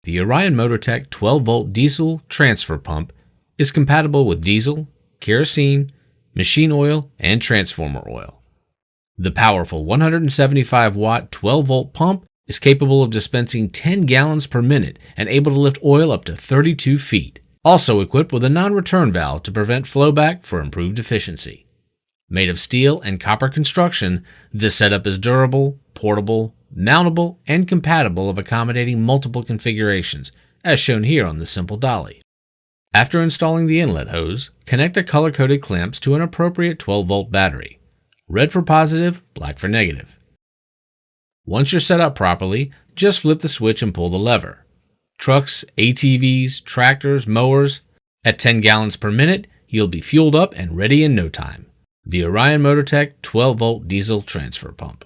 The Orion MotorTech 12-volt diesel transfer pump is compatible with diesel, kerosene, machine oil, and transformer oil. The powerful 175-watt 12-volt pump is capable of dispensing 10 gallons per minute and able to lift oil up to 32 feet. Also equipped with a non-return valve to prevent flowback for improved efficiency. Made of steel and copper construction, this setup is durable, portable, mountable, and compatible of accommodating multiple configurations, as shown here on the simple dolly. After installing the inlet hose, connect the color-coded clamps to an appropriate 12-volt battery. Red for positive, black for negative. Once you're set up properly, just flip the switch and pull the lever. Trucks, ATVs, tractors, mowers. At 10 gallons per minute, you'll be fueled up and ready in no time. The Orion MotorTech 12-volt diesel transfer pump.